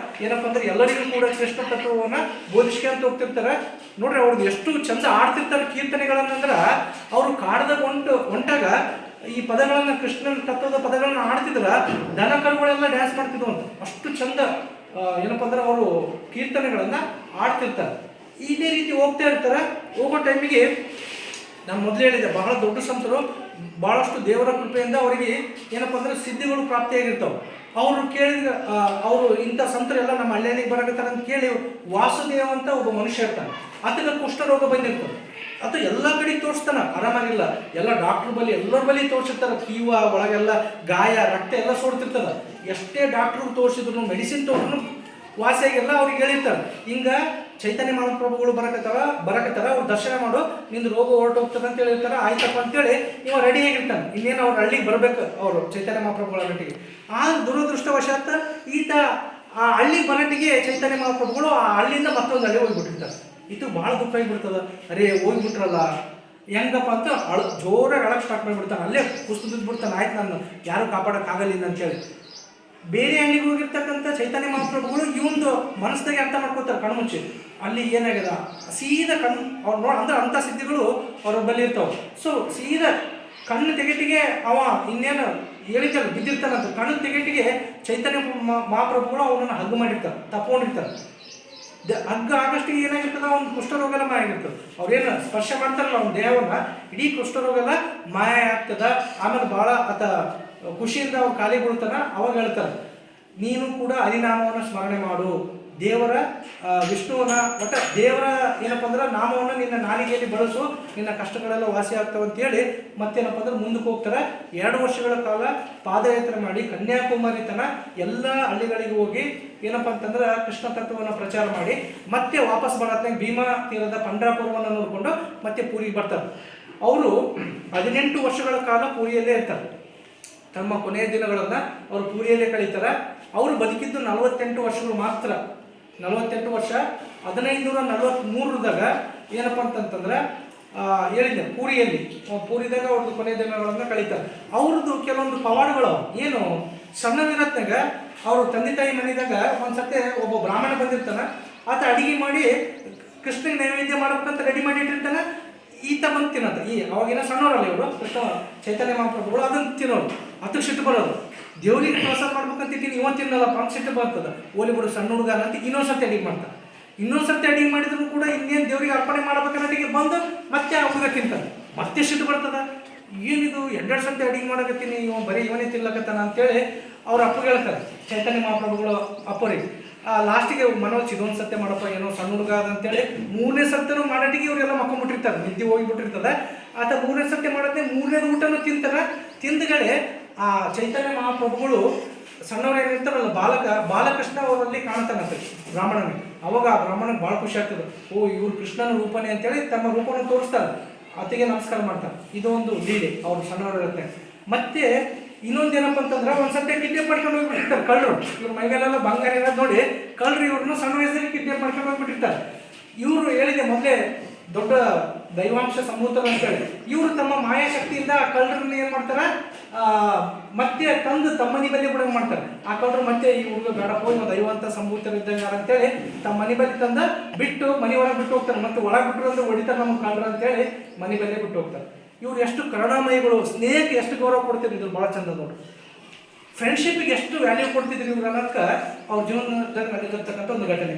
S1: ಏನಪ್ಪ ಅಂದ್ರೆ ಎಲ್ಲರಿಗೂ ಕೂಡ ಕೃಷ್ಣ ತತ್ವವನ್ನು ಬೋಧಿಸ್ಕೊಂತ ಹೋಗ್ತಿರ್ತಾರೆ. ನೋಡ್ರಿ ಅವ್ರದ್ದು ಎಷ್ಟು ಚಂದ ಆಡ್ತಿರ್ತಾರೆ ಕೀರ್ತನೆಗಳನ್ನಂದ್ರ, ಅವರು ಕಾಡದಾಗ ಹೊಂಟಾಗ ಈ ಪದಗಳನ್ನ ಕೃಷ್ಣನ ತತ್ವದ ಪದಗಳನ್ನ ಆಡ್ತಿದ್ರ ದನ ಕರುಗಳೆಲ್ಲ ಡ್ಯಾನ್ಸ್ ಮಾಡ್ತಿದ್ವು ಅಂತ. ಅಷ್ಟು ಚಂದ ಏನಪ್ಪ ಅಂದ್ರೆ ಅವರು ಕೀರ್ತನೆಗಳನ್ನ ಆಡ್ತಿರ್ತಾರೆ. ಇದೇ ರೀತಿ ಹೋಗ್ತಾ ಇರ್ತಾರೆ. ಹೋಗೋ ಟೈಮಿಗೆ ನಾನು ಮೊದಲು ಹೇಳಿದೆ, ಬಹಳ ದೊಡ್ಡ ಸಂತರು, ಬಹಳಷ್ಟು ದೇವರ ಕೃಪೆಯಿಂದ ಅವರಿಗೆ ಏನಪ್ಪ ಅಂದ್ರೆ ಸಿದ್ಧಿಗಳು ಪ್ರಾಪ್ತಿಯಾಗಿರ್ತಾವೆ. ಅವರು ಕೇಳಿದ ಅವರು ಇಂಥ ಸಂತರೆಲ್ಲ ನಮ್ಮ ಹಳ್ಳಿಗೆ ಬರಕತ್ತಾರೆ ಅಂತ ಕೇಳಿ ವಾಸುದೇವ ಅಂತ ಒಬ್ಬ ಮನುಷ್ಯ ಇರ್ತಾನೆ. ಆತನ ಕುಷ್ಠರೋಗ ಬಂದಿರ್ತದೆ. ಆತ ಎಲ್ಲ ಕಡೆ ತೋರಿಸ್ತಾನ, ಆರಾಮಾಗಿಲ್ಲ. ಎಲ್ಲ ಡಾಕ್ಟ್ರ್ ಬಳಿ ಎಲ್ಲರ ಬಳಿ ತೋರಿಸಿರ್ತಾರೆ. ಕೀವ ಒಳಗೆಲ್ಲ ಗಾಯ ರಕ್ತ ಎಲ್ಲ ಸೋಡ್ತಿರ್ತದ. ಎಷ್ಟೇ ಡಾಕ್ಟ್ರು ತೋರಿಸಿದ್ರು ಮೆಡಿಸಿನ್ ತೋರಿದ್ರು ವಾಸಿಯಾಗಿಲ್ಲ. ಅವ್ರಿಗೆ ಹೇಳಿರ್ತಾರೆ, ಹಿಂಗ ಚೈತನ್ಯ ಮಹಾಪ್ರಭುಗಳು ಬರಕತ್ತಾರ ಅವ್ರು ದರ್ಶನ ಮಾಡು, ನಿಂದು ರೋಗ ಹೊರಟೋಗ್ತದೆ ಅಂತ ಹೇಳಿರ್ತಾರೆ. ಆಯ್ತಪ್ಪ ಅಂತೇಳಿ ಇವ ರೆಡಿ ಆಗಿರ್ತಾನೆ. ಇನ್ನೇನು ಅವ್ರ ಹಳ್ಳಿಗೆ ಬರಬೇಕು ಅವರು ಚೈತನ್ಯ ಮಹಾಪ್ರಭುಗಳ ಗಂಟಿಗೆ. ಆದ್ರೆ ದುರದೃಷ್ಟವಶಾತ್ ಈತ ಆ ಹಳ್ಳಿಗೆ ಬರಟ್ಟಿಗೆ ಚೈತನ್ಯ ಮಹಾಪ್ರಭುಗಳು ಆ ಹಳ್ಳಿಯಿಂದ ಮತ್ತೊಂದು ಹಳ್ಳಿ ಹೋಗ್ಬಿಟ್ಟಿರ್ತಾರೆ. ಇದು ಭಾಳ ದುಃಖ ಆಗಿಬಿಡ್ತದ. ಅರೇ ಹೋಗ್ಬಿಟ್ರಲ್ಲ ಹೆಂಗಪ್ಪ ಅಂತ ಜೋರಾಗಿ ಅಳಕ್ಕೆ ಸ್ಟಾರ್ಟ್ ಮಾಡಿಬಿಡ್ತಾನೆ. ಅಲ್ಲೇ ಕುಸ್ತು ಬಿಡ್ತಾನೆ, ಆಯ್ತು ನಾನು ಯಾರು ಕಾಪಾಡೋಕ್ಕಾಗಲಿಲ್ಲ ಅಂತೇಳಿ. ಬೇರೆ ಹಳ್ಳಿಗೆ ಹೋಗಿರ್ತಕ್ಕಂಥ ಚೈತನ್ಯ ಮಹಾಪ್ರಭುಗಳು ಇವಂದು ಮನಸ್ಸಿನಾಗೆ ಅರ್ಥ ಮಾಡ್ಕೋತಾರೆ ಕಣ್ಮುಚ್ಚಿ. ಅಲ್ಲಿ ಏನಾಗಿದೆ ಸೀದಾ ಕಣ್ಣು ಅವ್ರು ಅಂದ್ರೆ ಅಂಥ ಸಿದ್ಧಿಗಳು ಅವ್ರ ಬಳಿ ಇರ್ತಾವೆ. ಸೊ ಸೀದಾ ಕಣ್ಣು ತೆಗೆಟಿಗೆ ಅವ ಇನ್ನೇನು ಹೇಳಿದ್ದಾರೆ ಬಿದ್ದಿರ್ತಾನಂತ. ಕಣ್ಣು ತೆಗೆಟಿಗೆ ಚೈತನ್ಯ ಮಹಾಪ್ರಭುಗಳು ಅವನನ್ನು ಹಗ್ಗು ಮಾಡಿರ್ತಾರೆ, ತಪ್ಕೊಂಡಿರ್ತಾರೆ. ಹಗ್ಗ ಆಗಷ್ಟಿಗೆ ಏನಾಗಿರ್ತದೆ, ಅವ್ನು ಕುಷ್ಠರೋಗ ಎಲ್ಲ ಮಾಯ ಆಗಿರ್ತದೆ. ಅವ್ರೇನು ಸ್ಪರ್ಶ ಮಾಡ್ತಾರಲ್ಲ ಅವ್ನ ದೇಹವನ್ನ, ಇಡೀ ಕುಷ್ಠರೋಗ ಎಲ್ಲ ಮಾಯ ಆಗ್ತದ. ಆಮೇಲೆ ಭಾಳ ಆತ ಖುಷಿಯಿಂದ ಅವ್ರು ಖಾಲಿ ಬಿಡ್ತಾನ. ಅವಾಗ ಹೇಳ್ತಾರೆ, ನೀನು ಕೂಡ ಹರಿನಾಮವನ್ನು ಸ್ಮರಣೆ ಮಾಡು, ದೇವರ ವಿಷ್ಣುವನ್ನ ಒಟ್ಟ ದೇವರ ಏನಪ್ಪ ಅಂದ್ರೆ ನಾಮವನ್ನು ನಿನ್ನ ನಾಲಿಗೆಯಲ್ಲಿ ಬಳಸು, ನಿನ್ನ ಕಷ್ಟಗಳೆಲ್ಲ ವಾಸಿ ಆಗ್ತಾವೆ ಅಂತೇಳಿ ಮತ್ತೇನಪ್ಪ ಅಂದ್ರೆ ಮುಂದಕ್ಕೆ ಹೋಗ್ತಾರೆ. 2 ವರ್ಷಗಳ ಕಾಲ ಪಾದಯಾತ್ರೆ ಮಾಡಿ ಕನ್ಯಾಕುಮಾರಿ ತನ ಎಲ್ಲ ಹಳ್ಳಿಗಳಿಗೆ ಹೋಗಿ ಏನಪ್ಪ ಅಂತಂದ್ರೆ ಕೃಷ್ಣ ತತ್ವವನ್ನು ಪ್ರಚಾರ ಮಾಡಿ ಮತ್ತೆ ವಾಪಸ್ ಬರತ್ನಾಗ ಭೀಮಾ ತೀರದ ಪಂಡ್ರಾಪುರವನ್ನು ನೋಡಿಕೊಂಡು ಮತ್ತೆ ಪೂರಿಗೆ ಬರ್ತಾರೆ. ಅವರು 18 ವರ್ಷಗಳ ಕಾಲ ಪೂರಿಯಲ್ಲೇ ಇರ್ತಾರೆ. ತಮ್ಮ ಕೊನೆಯ ದಿನಗಳನ್ನು ಅವರು ಪೂರಿಯಲ್ಲೇ ಕಳೀತಾರೆ. ಅವರು ಬದುಕಿದ್ದು 48 ವರ್ಷಗಳು ಮಾತ್ರ. 48 ವರ್ಷ. 1543ದಾಗ ಏನಪ್ಪ ಅಂತಂತಂದ್ರೆ ಹೇಳಿದ್ದೆ ಪೂರಿದಾಗ ಅವ್ರದ್ದು ಕೊನೆಯ ದಿನಗಳನ್ನು ಕಳೀತಾರೆ. ಅವ್ರದ್ದು ಕೆಲವೊಂದು ಪವಾಡಗಳು ಏನು ಸಣ್ಣವಿರತ್ನಾಗ ಅವರು ತಂದೆ ತಾಯಿ ಮನೆಯಾಗ ಒಂದ್ಸತಿ ಒಬ್ಬ ಬ್ರಾಹ್ಮಣ ಬಂದಿರ್ತಾನೆ. ಆತ ಅಡಿಗೆ ಮಾಡಿ ಕೃಷ್ಣಗೆ ನೈವೇದ್ಯ ಮಾಡ್ಬೇಕಂತ ರೆಡಿ ಮಾಡಿ ಇಟ್ಟಿರ್ತಾನೆ. ಈತ ಬಂದು ತಿನ್ನೋದು. ಅವಾಗೇನೋ ಸಣ್ಣವರಲ್ಲ ಇವರು ಕೃಷ್ಣ ಚೈತನ್ಯ ಮಹಾಪ್ರಭುಗಳು, ಅದನ್ನು ತಿನ್ನೋರು. ಅದಕ್ಕೆ ಸಿಟ್ಟು ಬರೋದು. ದೇವ್ರಿಗೆ ಪ್ರಸಾದ ಮಾಡ್ಬೇಕಂತ ಇಟ್ಟಿನಿ, ಇವ ತಿನ್ನಲ್ಲಪ್ಪ ಅಂತ ಸಿಟ್ಟು ಬರ್ತದೆ. ಓಲಿ ಬಿಡು ಸಣ್ಣ ಹುಡುಗ ಅಂತ ಇನ್ನೊಂದ್ಸರ್ತಿ ಅಡಿಗೆ ಮಾಡ್ತಾರೆ. ಇನ್ನೊಂದ್ಸರ್ತಿ ಅಡಿಗೆ ಮಾಡಿದ್ರು ಕೂಡ ಇನ್ನೇನು ದೇವ್ರಿಗೆ ಅರ್ಪಣೆ ಮಾಡ್ಬೇಕನ್ನೋಟಿಗೆ ಬಂದು ಮತ್ತೆ ಆ ಹುಡುಗ ತಿಂತಾನೆ. ಮತ್ತೆ ಸಿಟ್ಟು ಬರ್ತದ, ಏನಿದು 2 ಸರ್ತಿ ಅಡಿಗೆ ಮಾಡಕತ್ತೀನಿ, ಇವನೇ ತಿನ್ಲಕತ್ತಾನ ಅಂತೇಳಿ ಅವ್ರ ಅಪ್ಪಗೆ ಹೇಳ್ತಾರೆ ಚೈತನ್ಯ ಮಹಾಪ್ರಭುಗಳು ಅಪ್ಪರಿಗೆ. ಲಾಸ್ಟಿಗೆ ಮನೋಜ್ ಇದೊಂದು ಸತ್ಯ ಮಾಡಪ್ಪ, ಏನೋ ಸಣ್ಣ ಹುಡುಗ ಅಂತೇಳಿ 3ನೇ ಸತ್ಯನೂ ಮಾಡೋಟಿಗೆ ಇವರೆಲ್ಲ ಮಕ್ಕೊಂಡ್ಬಿಟ್ಟಿರ್ತಾರೆ, ನಿದ್ದೆ ಹೋಗಿಬಿಟ್ಟಿರ್ತದೆ. ಆತ 3ನೇ ಸತ್ಯ ಮಾಡೋದೇ 3ನೇ ಊಟನೂ ತಿಂತಾರೆ. ತಿಂದಗಡೆ ಆ ಚೈತನ್ಯ ಮಹಾಪ್ರಭುಗಳು ಸಣ್ಣವ್ರು ಏನಿರ್ತಾರಲ್ಲ ಬಾಲಕೃಷ್ಣ ಅವರಲ್ಲಿ ಕಾಣ್ತಾನಂತೆ ಬ್ರಾಹ್ಮಣನಿಗೆ. ಅವಾಗ ಆ ಬ್ರಾಹ್ಮಣನಿಗೆ ಭಾಳ ಖುಷಿ ಆಗ್ತದೆ. ಇವ್ರು ಕೃಷ್ಣನ ರೂಪನೇ ಅಂತೇಳಿ ತಮ್ಮ ರೂಪವನ್ನು ತೋರಿಸ್ತಾರೆ, ಆತಗೆ ನಮಸ್ಕಾರ ಮಾಡ್ತಾರೆ. ಇದು ಒಂದು ಲೀಲೆ ಅವ್ರು ಸಣ್ಣವರು ಇರುತ್ತೆ. ಮತ್ತೆ ಇನ್ನೊಂದೇನಪ್ಪ ಅಂತಂದ್ರೆ ಒಂದ್ಸತಿ ಕಿಡ್ನಾಪ್ ಮಾಡ್ಕೊಂಡು ಹೋಗ್ಬಿಟ್ಟಿರ್ತಾರೆ ಕಳ್ಳರು. ಇವ್ರ ಮೈಮೇಲೆಲ್ಲ ಬಂಗಾರ ಇರೋದು ನೋಡಿ ಕಳ್ಳರು ಇವ್ರನ್ನ ಸಣ್ಣ ವಯಸ್ಸಲ್ಲಿ ಕಿಡ್ನಾಪ್ ಮಾಡ್ಕೊಂಡು ಹೋಗ್ಬಿಟ್ಟಿರ್ತಾರೆ. ಇವರು ಹೇಳಿದೆ ಮೊದಲೇ ದೊಡ್ಡ ದೈವಾಂಶ ಸಂಭೂತರು ಅಂತೇಳಿ. ಇವರು ತಮ್ಮ ಮಾಯಾಶಕ್ತಿಯಿಂದ ಆ ಕಳ್ಳರನ್ನ ಏನು ಮಾಡ್ತಾರೆ, ಮತ್ತೆ ತಂದು ತಮ್ಮ ಮನೆ ಬಲ್ಲಿ ಬಿಡಂಗೆ ಮಾಡ್ತಾರೆ. ಆ ಕಳ್ಳರು ಮತ್ತೆ ಈ ಹುಡುಗ ಬೇಡಪ್ಪ ಇವ ದೈವಾಂತ ಸಂಭೂತರು ಇದ್ದಂಗೆ ಅಂತೇಳಿ ತಮ್ಮ ಮನೆ ಬಲ್ಲಿ ತಂದ ಬಿಟ್ಟು ಮನೆ ಒಳಗೆ ಬಿಟ್ಟು ಹೋಗ್ತಾರೆ. ಮತ್ತೆ ಒಳಗೆ ಬಿಟ್ಟರು ಅಂದ್ರೆ ಹೊಡಿತಾರೆ ನಮ್ಮ ಕಳ್ಳರು ಅಂತೇಳಿ ಮನೆ ಬಲ್ಲೇ ಬಿಟ್ಟು ಹೋಗ್ತಾರೆ. ಇವ್ರು ಎಷ್ಟು ಕರುಣಾಮಯಿಗಳು, ಸ್ನೇಹಕ್ಕೆ ಎಷ್ಟು ಗೌರವ ಕೊಡ್ತಿದ್ರು. ಇದು ಭಾಳ ಚಂದ ನೋಡಿ. ಫ್ರೆಂಡ್ಶಿಪ್ಪಿಗೆ ಎಷ್ಟು ವ್ಯಾಲ್ಯೂ ಕೊಡ್ತಿದ್ರು ಇವ್ರು ಅನ್ನೋಕ್ಕೆ ಅವ್ರ ಜೀವನದಾಗ ನಡೆದಿರ್ತಕ್ಕಂಥ ಒಂದು ಘಟನೆ.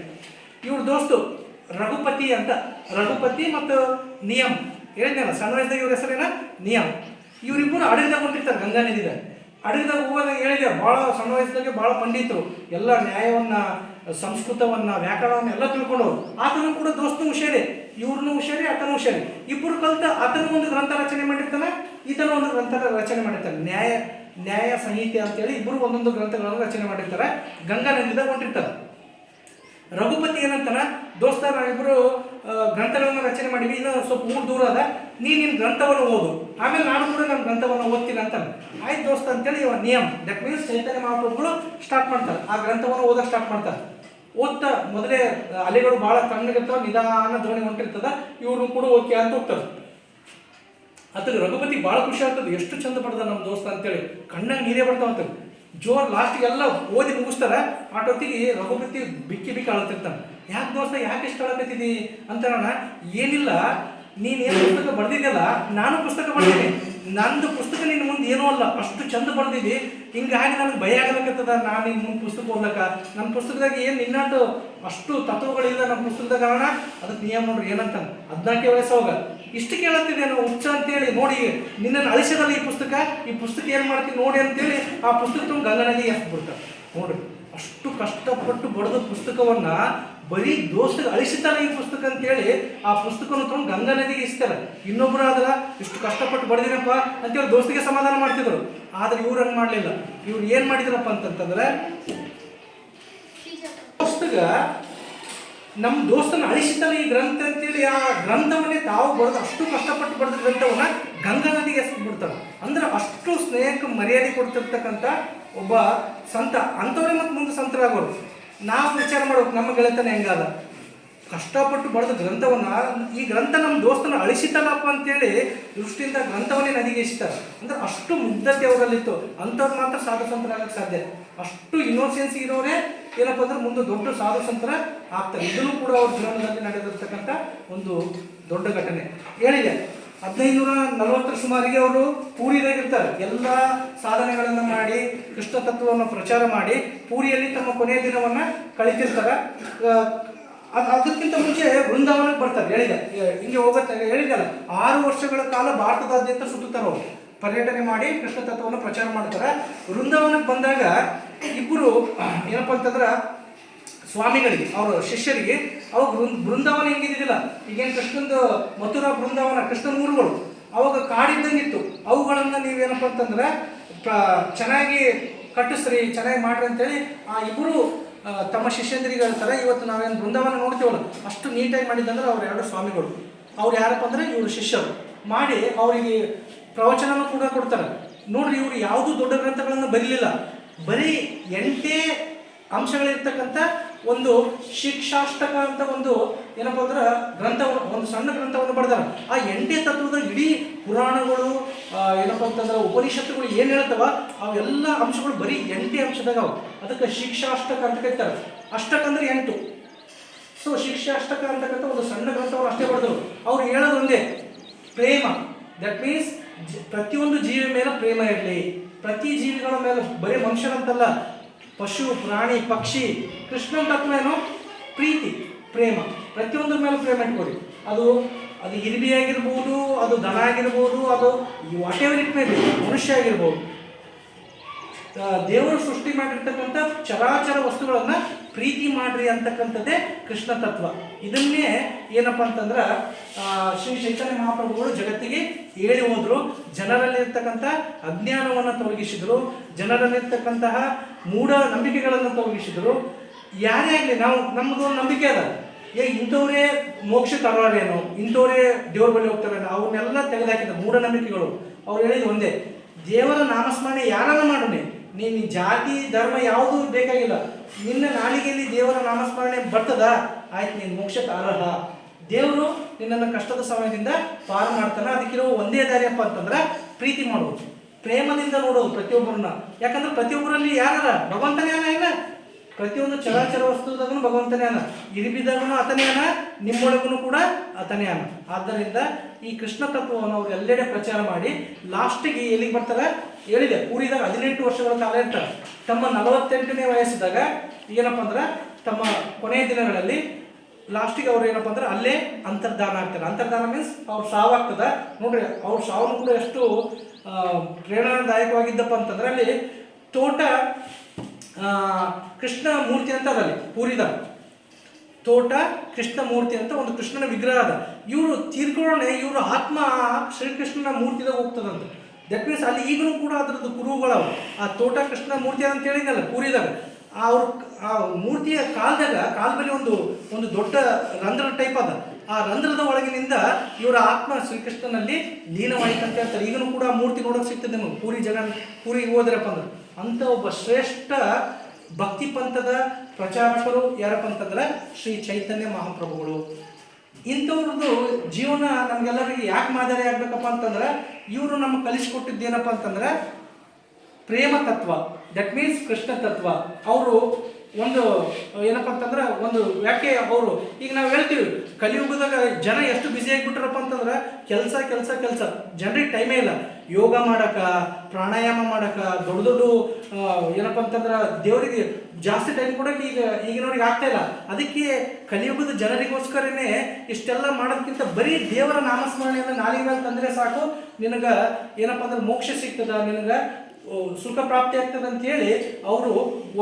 S1: ಇವ್ರ ದೋಸ್ತು ರಘುಪತಿ ಮತ್ತು ನಿಯಮ್ ಹೇಳಿದ್ನಲ್ಲ ಸಣ್ಣ ವಯಸ್ಸಾಗಿ ಇವ್ರ ಹೆಸರೇನ ನಿಯಮ್. ಇವರಿಬ್ಬರು ಅಡಗಿದಾಗ ಹೊಂಟಿರ್ತಾರೆ ಗಂಗಾ ನದಿದಾಗ. ಅಡಗಿದಾಗ ಹೋಗೋದಾಗ ಹೇಳಿದೆ ಭಾಳ ಸಣ್ಣ ವಯಸ್ಸಿನಾಗೆ ಭಾಳ ಪಂಡಿತರು, ಎಲ್ಲ ನ್ಯಾಯವನ್ನು ಸಂಸ್ಕೃತವನ್ನು ವ್ಯಾಕರಣವನ್ನು ಎಲ್ಲ ತಿಳ್ಕೊಂಡವ್ರು. ಆತನೂ ಕೂಡ ದೋಸ್ತನು ಹುಷಾರಿ, ಇವ್ರನ್ನೂ ಹುಷಾರಿ ಆತನೂ ಹುಷಾರಿ. ಇಬ್ಬರು ಕಲಿತ ಆತನೂ ಒಂದು ಗ್ರಂಥ ರಚನೆ ಮಾಡಿರ್ತಾನೆ, ಈತನೂ ಒಂದು ಗ್ರಂಥ ರಚನೆ ಮಾಡಿರ್ತಾನೆ. ನ್ಯಾಯ ಸಂಹಿತೆ ಅಂತೇಳಿ ಇಬ್ಬರು ಒಂದೊಂದು ಗ್ರಂಥಗಳನ್ನು ರಚನೆ ಮಾಡಿರ್ತಾರೆ. ಗಂಗಾ ನದಿದಾಗ ಹೊಂಟಿರ್ತಾರೆ. ರಘುಪತಿ ಏನಂತಾನ, ದೋಸ್ತ ನಾವಿಬ್ಬರು ಗ್ರಂಥಗಳನ್ನು ರಚನೆ ಮಾಡಿವಿ, ಇನ್ನೂ ಸ್ವಲ್ಪ ಊರು ದೂರ ಅದ, ನಿನ್ನ ಗ್ರಂಥವನ್ನು ಓದು, ಆಮೇಲೆ ನಾನು ಕೂಡ ನನ್ನ ಗ್ರಂಥವನ್ನು ಓದ್ತೀನಿ ಅಂತಾನೆ. ಆಯ್ತು ದೋಸ್ತ ಅಂತೇಳಿ ಇವ ನಿಯಮ್ ದಟ್ ಮೀನ್ಸ್ ಚೈತನ್ಯ ಮಹಾಪ್ರಭುಗಳು ಸ್ಟಾರ್ಟ್ ಮಾಡ್ತಾರೆ. ಆ ಗ್ರಂಥವನ್ನು ಓದಕ್ಕೆ ಸ್ಟಾರ್ಟ್ ಮಾಡ್ತಾರೆ. ಓದ್ತಾ ಮೊದಲೇ ಅಲೆಗಳು ಭಾಳ ತಣ್ಣಗಿರ್ತಾವೆ, ನಿಧಾನ ಧ್ವನಿ ಹೊಂಟಿರ್ತದೆ. ಇವ್ರನ್ನೂ ಕೂಡ ಓಕೆ ಅಂತ ಹೋಗ್ತಾರೆ. ಅದಕ್ಕೆ ರಘುಪತಿ ಭಾಳ ಖುಷಿ ಆಗ್ತದೆ, ಎಷ್ಟು ಚಂದ ಪಡ್ದ ನಮ್ಮ ದೋಸ್ತ ಅಂತೇಳಿ, ಕಣ್ಣಾಗ ನೀರೇ ಬರ್ತಾವಂತ. ಜೋರ್ ಲಾಸ್ಟಿಗೆಲ್ಲ ಓದಿ ಮುಗಿಸ್ತಾರ, ಆಟೊತ್ತಿಗೆ ರಘುಪತಿ ಬಿಕ್ಕಿ ಬಿಕ್ಕಿ ಅಳತಿರ್ತಾನೆ. ಯಾಕೆ ದೋಸ್ತ ಯಾಕೆ ಇಷ್ಟು ಅಳಕತ್ತಿದ್ದಿ ಅಂತಾರಣ. ಏನಿಲ್ಲ, ನೀನೇನು ಪುಸ್ತಕ ಬರೆದಿದ್ದೆಲ್ಲ ನಾನು ಪುಸ್ತಕ ಬರ್ತೀನಿ, ನಂದು ಪುಸ್ತಕ ನಿನ್ನ ಮುಂದೆ ಏನೂ ಅಲ್ಲ, ಅಷ್ಟು ಚಂದ ಬರ್ದಿದ್ದಿ, ಹಿಂಗಾಗಿ ನನಗೆ ಭಯ ಆಗಲಕ್ಕತ್ತದ. ನಾನು ನಿನ್ನ ಮುಂದೆ ಪುಸ್ತಕ ಓದ್ಲಕ್ಕ, ನನ್ನ ಪುಸ್ತಕದಾಗ ಏನು ನಿನ್ನಾಟು ಅಷ್ಟು ತತ್ವಗಳಿಲ್ಲ ನಮ್ಮ ಪುಸ್ತಕದಾಗ ಕಾರಣ. ಅದಕ್ಕೆ ನಿಯಮ ನೋಡ್ರಿ ಏನಂತ, 14 ವಯಸ್ಸವಾಗ ಇಷ್ಟು ಕೇಳತ್ತಿದೆ ನಾವು ಹುಚ್ಚ ಅಂತೇಳಿ, ನೋಡಿ ನಿನ್ನನ್ನು ಅಳಿಸೋದಲ್ಲ ಈ ಪುಸ್ತಕ ಏನು ಮಾಡ್ತೀನಿ ನೋಡಿ ಅಂತೇಳಿ ಆ ಪುಸ್ತಕ ತುಂಬ ಗಂಗಾ ನದಿಗೆ ಎಸ್ಬಿಡ್ತಾರೆ. ನೋಡ್ರಿ ಅಷ್ಟು ಕಷ್ಟಪಟ್ಟು ಬರೆದ ಪುಸ್ತಕವನ್ನು ಬರೀ ದೋಸ್ತಿಗೆ ಅಳಿಸಿತಾನೆ ಈ ಪುಸ್ತಕ ಅಂತೇಳಿ ಆ ಪುಸ್ತಕವನ್ನು ತೊಗೊಂಡು ಗಂಗಾ ನದಿಗೆ ಇಸ್ತಾರೆ. ಇನ್ನೊಬ್ಬರು ಆದ್ರ ಇಷ್ಟು ಕಷ್ಟಪಟ್ಟು ಬರೆದಿನಪ್ಪ ಅಂತೇಳಿ ದೋಸ್ತಿಗೆ ಸಮಾಧಾನ ಮಾಡ್ತಿದ್ರು. ಆದರೆ ಇವ್ರು ಹಂಗೆ ಮಾಡಲಿಲ್ಲ. ಇವ್ರು ಏನು ಮಾಡಿದ್ರಪ್ಪ ಅಂತಂತಂದ್ರೆ, ಪುಸ್ತಕ ನಮ್ಮ ದೋಸ್ತನ ಅಳಿಸಿತಾನೆ ಈ ಗ್ರಂಥ ಅಂತೇಳಿ ಆ ಗ್ರಂಥವನ್ನೇ ತಾವು ಬರೆದು ಅಷ್ಟು ಕಷ್ಟಪಟ್ಟು ಬರೆದ ಗ್ರಂಥವನ್ನ ಗಂಗಾ ನದಿಗೆ ಎಸ್ಬಿಡ್ತಾರೆ. ಅಂದ್ರೆ ಅಷ್ಟು ಸ್ನೇಹಕ್ಕೆ ಮರ್ಯಾದೆ ಕೊಡ್ತಿರ್ತಕ್ಕಂಥ ಒಬ್ಬ ಸಂತ. ಅಂಥವ್ರೆ ಮತ್ತು ಮುಂದೆ ಸಂತರಾಗೋರು. ನಾವು ವಿಚಾರ ಮಾಡ್ಬೇಕು, ನಮ್ಮ ಗೆಳೆತನ ಹೆಂಗಾದ, ಕಷ್ಟಪಟ್ಟು ಬರೆದ ಗ್ರಂಥವನ್ನು, ಈ ಗ್ರಂಥ ನಮ್ಮ ದೋಸ್ತನ ಅಳಿಸಿತಲ್ಲಪ್ಪ ಅಂತೇಳಿ ದೃಷ್ಟಿಯಿಂದ ಗ್ರಂಥವನ್ನೇ ನದಿಗೆ ಇಸ್ತಾರೆ. ಅಂದ್ರೆ ಅಷ್ಟು ಮುಗ್ಧತೆ ಅವರಲ್ಲಿತ್ತು. ಅಂಥವ್ರು ಮಾತ್ರ ಸಾಧು ಸಂತರಾಗಕ್ಕೆ ಸಾಧ್ಯ. ಅಷ್ಟು ಇನ್ನೋಸೆನ್ಸ್ ಇರೋರೇ ಏನಪ್ಪ ಅಂದ್ರೆ ಮುಂದೆ ದೊಡ್ಡ ಸಾಧು ಸಂತರ ಆಗ್ತಾರೆ. ಇದನ್ನು ಕೂಡ ಅವ್ರ ಜೀವನದಲ್ಲಿ ನಡೆದಿರ್ತಕ್ಕಂಥ ಒಂದು ದೊಡ್ಡ ಘಟನೆ. ಹೇಳಿದೆ 1540 ಸುಮಾರಿಗೆ ಅವರು ಪೂರಿದಾಗಿರ್ತಾರೆ. ಎಲ್ಲ ಸಾಧನೆಗಳನ್ನು ಮಾಡಿ ಕೃಷ್ಣ ತತ್ವವನ್ನು ಪ್ರಚಾರ ಮಾಡಿ ಪೂರಿಯಲ್ಲಿ ತಮ್ಮ ಕೊನೆಯ ದಿನವನ್ನು ಕಳಿತಿರ್ತಾರೆ. ಅದಕ್ಕಿಂತ ಮುಂಚೆ ವೃಂದಾವನಕ್ಕೆ ಬರ್ತಾರೆ. ಹಿಂಗೆ ಹೋಗುತ್ತೆ ಹೇಳಿದಲ್ಲ, 6 ವರ್ಷಗಳ ಕಾಲ ಭಾರತದಾದ್ಯಂತ ಸುತ್ತುತ್ತಾರೆ. ಅವರು ಪರ್ಯಟನೆ ಮಾಡಿ ಕೃಷ್ಣ ತತ್ವವನ್ನು ಪ್ರಚಾರ ಮಾಡ್ತಾರೆ. ವೃಂದಾವನಕ್ಕೆ ಬಂದಾಗ ಇಬ್ಬರು ಏನಪ್ಪ ಅಂತಂದ್ರೆ ಸ್ವಾಮಿಗಳಿಗೆ, ಅವರ ಶಿಷ್ಯರಿಗೆ, ಅವಾಗ ಬೃಂದಾವನ ಹೆಂಗಿದ್ದಿಲ್ಲ, ಈಗೇನು ಕೃಷ್ಣಂದು ಮಥುರಾ ಬೃಂದಾವನ ಕೃಷ್ಣನ ಊರುಗಳು ಅವಾಗ ಕಾಡಿದ್ದಂಗಿತ್ತು. ಅವುಗಳನ್ನು ನೀವೇನಪ್ಪ ಅಂತಂದ್ರೆ ಚೆನ್ನಾಗಿ ಕಟ್ಟಿಸ್ರಿ, ಚೆನ್ನಾಗಿ ಮಾಡ್ರಿ ಅಂತೇಳಿ ಆ ಇಬ್ಬರು ತಮ್ಮ ಶಿಷ್ಯಂದ್ರಿಗೆ ಹೇಳ್ತಾರೆ. ಇವತ್ತು ನಾವೇನು ಬೃಂದಾವನ ನೋಡ್ತೀವಲ್ಲ ಅಷ್ಟು ನೀಟಾಗಿ ಮಾಡಿದ್ದಂದ್ರೆ ಅವ್ರು 2 ಸ್ವಾಮಿಗಳು. ಅವ್ರು ಯಾರಪ್ಪ ಅಂದರೆ ಇವರು ಶಿಷ್ಯರು ಮಾಡಿ ಅವರಿಗೆ ಪ್ರವಚನನೂ ಕೂಡ ಕೊಡ್ತಾರೆ. ನೋಡ್ರಿ, ಇವರು ಯಾವುದೂ ದೊಡ್ಡ ಗ್ರಂಥಗಳನ್ನು ಬರೀಲಿಲ್ಲ, ಬರೀ 8 ಅಂಶಗಳಿರ್ತಕ್ಕಂಥ ಒಂದು ಶಿಕ್ಷಾಷ್ಟಕ ಅಂತ ಒಂದು ಏನಪ್ಪ ಅಂದ್ರೆ ಗ್ರಂಥವನ್ನು, ಒಂದು ಸಣ್ಣ ಗ್ರಂಥವನ್ನು ಬರೆದಾರೆ. ಆ 8 ತತ್ವದ ಇಡೀ ಪುರಾಣಗಳು ಏನಪ್ಪ ಅಂತಂದ್ರೆ ಉಪನಿಷತ್ತುಗಳು ಏನು ಹೇಳ್ತವ ಅವೆಲ್ಲ ಅಂಶಗಳು ಬರೀ 8 ಅಂಶದಾಗ ಅವು. ಅದಕ್ಕೆ ಶಿಕ್ಷಾಷ್ಟಕ ಅಂತ ಕರೀತಾರೆ. ಅಷ್ಟಕ ಅಂದ್ರೆ 8. ಸೊ ಶಿಕ್ಷಾಷ್ಟಕ ಅಂತಕ್ಕಂಥ ಒಂದು ಸಣ್ಣ ಗ್ರಂಥವನ್ನು ಅಷ್ಟೇ ಬರೆದರು. ಅವ್ರು ಹೇಳೋದು ಒಂದೇ, ಪ್ರೇಮ. ದಟ್ ಮೀನ್ಸ್ ಪ್ರತಿಯೊಂದು ಜೀವಿ ಮೇಲೆ ಪ್ರೇಮ ಇರಲಿ. ಪ್ರತಿ ಜೀವಿಗಳ ಮೇಲೆ, ಬರೀ ಮನುಷ್ಯರಂತಲ್ಲ, ಪಶು ಪ್ರಾಣಿ ಪಕ್ಷಿ, ಕೃಷ್ಣನ ತತ್ವ ಏನು, ಪ್ರೀತಿ ಪ್ರೇಮ. ಪ್ರತಿಯೊಂದ್ರ ಮೇಲೆ ಪ್ರೇಮ ಇಟ್ಕೊಡಿ. ಅದು ಇರ್ಬಿ ಆಗಿರ್ಬೋದು, ಅದು ದನ ಆಗಿರ್ಬೋದು, ಅದು what ever it may be, ಮನುಷ್ಯ ಆಗಿರ್ಬೋದು. ದೇವರು ಸೃಷ್ಟಿ ಮಾಡಿರ್ತಕ್ಕಂಥ ಚರಾಚರ ವಸ್ತುಗಳನ್ನು ಪ್ರೀತಿ ಮಾಡ್ರಿ ಅಂತಕ್ಕಂಥದ್ದೇ ಕೃಷ್ಣ ತತ್ವ. ಇದನ್ನೇ ಏನಪ್ಪ ಅಂತಂದ್ರೆ ಶ್ರೀ ಚೈತನ್ಯ ಮಹಾಪ್ರಭುಗಳು ಜಗತ್ತಿಗೆ ಹೇಳಿ ಹೋದರು. ಜನರಲ್ಲಿರ್ತಕ್ಕಂಥ ಅಜ್ಞಾನವನ್ನು ತೊಲಗಿಸಿದರು, ಜನರಲ್ಲಿರ್ತಕ್ಕಂತಹ ಮೂಢ ನಂಬಿಕೆಗಳನ್ನು ತೊಲಗಿಸಿದರು. ಯಾರೇ ಆಗಲಿ, ನಮ್ಮದು ಒಂದು ನಂಬಿಕೆ ಅದ, ಇಂಥವರೇ ಮೋಕ್ಷಕ್ಕೆ ಅರ್ಹರೇನೋ, ಇಂಥವರೇ ದೇವ್ರ ಬಳಿ ಹೋಗ್ತಾರೇನೋ, ಅವನ್ನೆಲ್ಲ ತೆಗೆದುಹಾಕಿದ ಮೂಢನಂಬಿಕೆಗಳು. ಅವ್ರು ಹೇಳಿದ್ದು ಒಂದೇ, ದೇವರ ನಾಮಸ್ಮರಣೆ ಯಾರನ್ನ ಮಾಡೋಣ, ನೀನು ಜಾತಿ ಧರ್ಮ ಯಾವುದೂ ಬೇಕಾಗಿಲ್ಲ, ನಿನ್ನ ನಾಲಿಗೆಯಲ್ಲಿ ದೇವರ ನಾಮಸ್ಮರಣೆ ಬರ್ತದ, ಆಯ್ತು, ನೀನು ಮೋಕ್ಷಕ್ಕೆ ಅರ್ಹ. ದೇವರು ನಿನ್ನನ್ನು ಕಷ್ಟದ ಸಮಯದಿಂದ ಪಾರು ಮಾಡ್ತಾನೆ. ಅದಕ್ಕಿರೋ ಒಂದೇ ದಾರಿಯಪ್ಪ ಅಂತಂದ್ರೆ ಪ್ರೀತಿ ಮಾಡೋದು, ಪ್ರೇಮದಿಂದ ನೋಡೋದು ಪ್ರತಿಯೊಬ್ಬರನ್ನ. ಯಾಕಂದ್ರೆ ಪ್ರತಿಯೊಬ್ಬರಲ್ಲಿ ಯಾರ ಭಗವಂತನೇ ಇಲ್ಲ, ಪ್ರತಿಯೊಂದು ಚರಾಚರ ವಸ್ತುದಾಗೂ ಭಗವಂತನೇ ಅನ, ಇರಿಬಿದಾಗೂ ಆತನೇ ಅನ, ನಿಮ್ಮೊಳಗೂ ಕೂಡ ಆತನೇ ಅನ. ಆದ್ದರಿಂದ ಈ ಕೃಷ್ಣ ತತ್ವವನ್ನು ಅವರು ಎಲ್ಲೆಡೆ ಪ್ರಚಾರ ಮಾಡಿ ಲಾಸ್ಟಿಗೆ ಎಲ್ಲಿಗೆ ಬರ್ತಾರೆ ಹೇಳಿದೆ, ಪೂರಿದಾಗ 18 ವರ್ಷಗಳ ಕಾಲ ಇರ್ತಾರೆ. ತಮ್ಮ 48ನೇ ವಯಸ್ಸಿದಾಗ ಏನಪ್ಪ ಅಂದ್ರೆ ತಮ್ಮ ಕೊನೆಯ ದಿನಗಳಲ್ಲಿ ಲಾಸ್ಟಿಗೆ ಅವ್ರು ಏನಪ್ಪ ಅಂದ್ರೆ ಅಲ್ಲೇ ಅಂತರ್ಧಾನ ಆಗ್ತಾರೆ. ಅಂತರ್ಧಾನ ಮೀನ್ಸ್ ಅವ್ರು ಸಾವಾಗ್ತದ. ನೋಡ್ರಿ, ಅವ್ರ ಸಾವನ್ನು ಕೂಡ ಎಷ್ಟು ಪ್ರೇರಣಾದಾಯಕವಾಗಿದ್ದಪ್ಪ ಅಂತಂದ್ರೆ, ಅಲ್ಲಿ ತೋಟ ಕೃಷ್ಣ ಮೂರ್ತಿ ಅಂತ ಅದಲ್ಲಿ ಪೂರಿದಾಗ ತೋಟ ಕೃಷ್ಣ ಮೂರ್ತಿ ಅಂತ ಒಂದು ಕೃಷ್ಣನ ವಿಗ್ರಹ ಅದ. ಇವರು ತೀರ್ಕೊಳ್ಳೋಣ, ಇವರು ಆತ್ಮ ಶ್ರೀಕೃಷ್ಣನ ಮೂರ್ತಿದಾಗ ಹೋಗ್ತದಂತ. ದಟ್ ಮೀನ್ಸ್ ಅಲ್ಲಿ ಈಗಲೂ ಕೂಡ ಅದರದ್ದು ಕುರುಹುಗಳವ. ಆ ತೋಟ ಕೃಷ್ಣ ಮೂರ್ತಿ ಅಂತ ಹೇಳಿದ್ನಲ್ಲ ಪೂರಿದಾಗ, ಅವ್ರ ಆ ಮೂರ್ತಿಯ ಕಾಲ್ಬಲ್ಲಿ ಒಂದು ದೊಡ್ಡ ರಂಧ್ರ ಟೈಪ್ ಅದ. ಆ ರಂಧ್ರದ ಒಳಗಿನಿಂದ ಇವರ ಆತ್ಮ ಶ್ರೀಕೃಷ್ಣನಲ್ಲಿ ಲೀನವಾಯಿತು ಅಂತ ಹೇಳ್ತಾರೆ. ಈಗಲೂ ಕೂಡ ಆ ಮೂರ್ತಿ ನೋಡೋಕೆ ಸಿಗ್ತದೆ ನಮಗೆ ಪೂರಿಗೆ ಹೋದ್ರಪ್ಪ ಅಂದ್ರೆ. ಅಂಥ ಒಬ್ಬ ಶ್ರೇಷ್ಠ ಭಕ್ತಿ ಪಂಥದ ಪ್ರಚಾರಕರು ಯಾರಪ್ಪ ಅಂತಂದ್ರೆ ಶ್ರೀ ಚೈತನ್ಯ ಮಹಾಪ್ರಭುಗಳು. ಇಂಥವ್ರದ್ದು ಜೀವನ ನಮಗೆಲ್ಲರಿಗೆ ಯಾಕೆ ಮಾದರಿ ಆಗ್ಬೇಕಪ್ಪ ಅಂತಂದ್ರೆ ಇವರು ನಮಗೆ ಕಲಿಸ್ಕೊಟ್ಟಿದ್ದೇನಪ್ಪ ಅಂತಂದ್ರೆ ಪ್ರೇಮ ತತ್ವ, ದಟ್ ಮೀನ್ಸ್ ಕೃಷ್ಣ ತತ್ವ. ಅವರು ಒಂದು ಏನಪ್ಪ ಅಂತಂದ್ರೆ ಒಂದು ಯಾಕೆ ಅವರು ಈಗ ನಾವು ಹೇಳ್ತೀವಿ ಕಲಿಯುಗದಾಗ ಜನ ಎಷ್ಟು ಬ್ಯುಸಿ ಆಗಿಬಿಟ್ರಪ್ಪ ಅಂತಂದ್ರೆ ಕೆಲಸ ಕೆಲಸ ಕೆಲಸ, ಜನರಿಗೆ ಟೈಮೇ ಇಲ್ಲ ಯೋಗ ಮಾಡಕ, ಪ್ರಾಣಾಯಾಮ ಮಾಡಕ, ದೊಡ್ಡ ದೊಡ್ಡ ಏನಪ್ಪ ಅಂತಂದ್ರೆ ದೇವರಿಗೆ ಜಾಸ್ತಿ ಟೈಮ್ ಕೊಡೋಕೆ ಈಗಿನವ್ರಿಗೆ ಆಗ್ತಾ ಇಲ್ಲ. ಅದಕ್ಕೆ ಕಲಿಯುಗದ ಜನರಿಗೋಸ್ಕರನೇ ಇಷ್ಟೆಲ್ಲ ಮಾಡೋದಕ್ಕಿಂತ ಬರೀ ದೇವರ ನಾಮಸ್ಮರಣೆಯನ್ನು ನಾಲಿಗೆ ಮೇಲೆ ತಂದರೆ ಸಾಕು, ನಿನಗೆ ಏನಪ್ಪ ಅಂದ್ರೆ ಮೋಕ್ಷ ಸಿಗ್ತದ, ನಿನಗೆ ಸುಖ ಪ್ರಾಪ್ತಿ ಆಗ್ತದೆ ಅಂತೇಳಿ ಅವರು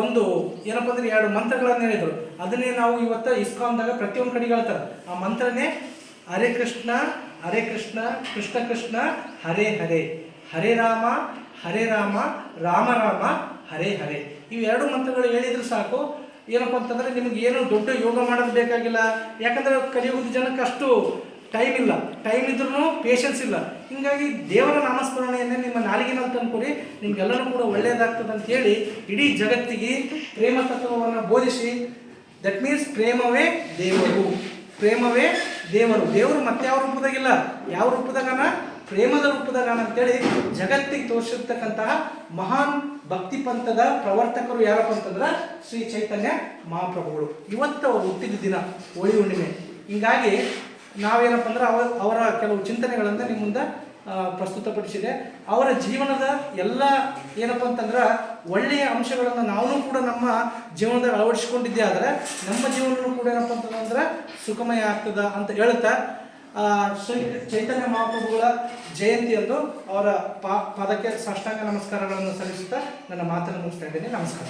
S1: ಒಂದು ಏನಪ್ಪ ಅಂದ್ರೆ 2 ಮಂತ್ರಗಳನ್ನು ಹೇಳಿದರು. ಅದನ್ನೇ ನಾವು ಇವತ್ತು ಇಸ್ಕಾನ್ದಾಗ ಪ್ರತಿಯೊಂದು ಕಡೆಗೆ ಹೇಳ್ತಾರೆ. ಆ ಮಂತ್ರನೇ ಹರೇ ಕೃಷ್ಣ ಕೃಷ್ಣ ಕೃಷ್ಣ ಹರೇ ಹರೇ, ಹರೇ ರಾಮ ರಾಮ ರಾಮ ಹರೇ ಹರೇ. ಇವು 2 ಮಂತ್ರಗಳು ಹೇಳಿದ್ರೆ ಸಾಕು. ಏನಪ್ಪ ಅಂತಂದ್ರೆ ನಿಮ್ಗೆ ಏನು ದೊಡ್ಡ ಯೋಗ ಮಾಡೋದು ಬೇಕಾಗಿಲ್ಲ. ಯಾಕಂದ್ರೆ ಕಲಿಯುಗದ ಜನಕ್ಕೆ ಅಷ್ಟು ಟೈಮ್ ಇಲ್ಲ, ಟೈಮ್ ಇದ್ರೂ ಪೇಷನ್ಸ್ ಇಲ್ಲ. ಹೀಗಾಗಿ ದೇವರ ನಾಮಸ್ಮರಣೆಯನ್ನೇ ನಿಮ್ಮ ನಾಲಿಗೆನಲ್ಲಿ ತಂದುಕೊಡಿ, ನಿಮ್ಗೆಲ್ಲರೂ ಕೂಡ ಒಳ್ಳೆಯದಾಗ್ತದೆ ಅಂತೇಳಿ ಇಡೀ ಜಗತ್ತಿಗೆ ಪ್ರೇಮ ತತ್ವವನ್ನು ಬೋಧಿಸಿ, ದಟ್ ಮೀನ್ಸ್ ಪ್ರೇಮವೇ ದೇವರು, ಪ್ರೇಮವೇ ದೇವರು. ದೇವರು ಮತ್ತೆ ಯಾವ ರೂಪದಾಗಿಲ್ಲ, ಯಾವ ರೂಪದಾಗನ, ಪ್ರೇಮದ ರೂಪದಾಗನ ಅಂತೇಳಿ ಜಗತ್ತಿಗೆ ತೋರಿಸಿರ್ತಕ್ಕಂತಹ ಮಹಾನ್ ಭಕ್ತಿ ಪಂಥದ ಪ್ರವರ್ತಕರು ಯಾರಪ್ಪ ಅಂತಂದ್ರೆ ಶ್ರೀ ಚೈತನ್ಯ ಮಹಾಪ್ರಭುಗಳು. ಇವತ್ತು ಅವರು ಹುಟ್ಟಿದ ದಿನ ಹೋಳಿ ಹುಣ್ಣಿಮೆ. ಹೀಗಾಗಿ ನಾವೇನಪ್ಪ ಅಂದ್ರೆ ಅವರ ಕೆಲವು ಚಿಂತನೆಗಳನ್ನು ನಿಮ್ಮ ಮುಂದೆ ಪ್ರಸ್ತುತಪಡಿಸಿದೆ. ಅವರ ಜೀವನದ ಎಲ್ಲ ಏನಪ್ಪ ಅಂತಂದ್ರೆ ಒಳ್ಳೆಯ ಅಂಶಗಳನ್ನು ನಾವು ಕೂಡ ನಮ್ಮ ಜೀವನದಲ್ಲಿ ಅಳವಡಿಸಿಕೊಂಡಿದ್ದೇ ಆದರೆ ನಮ್ಮ ಜೀವನವೂ ಕೂಡ ಏನಪ್ಪ ಅಂತಂದ್ರೆ ಸುಖಮಯ ಆಗ್ತದ ಅಂತ ಹೇಳ್ತಾ ಶ್ರೀ ಚೈತನ್ಯ ಮಹಾಪ್ರಭುಗಳ ಜಯಂತಿಯಂದು ಅವರ ಪಾದಕ್ಕೆ ಸಾಷ್ಟಾಂಗ ನಮಸ್ಕಾರಗಳನ್ನು ಸಲ್ಲಿಸುತ್ತಾ ನನ್ನ ಮಾತನ್ನು ಮುಗಿಸ್ತಾ ಇದ್ದೇನೆ. ನಮಸ್ಕಾರ.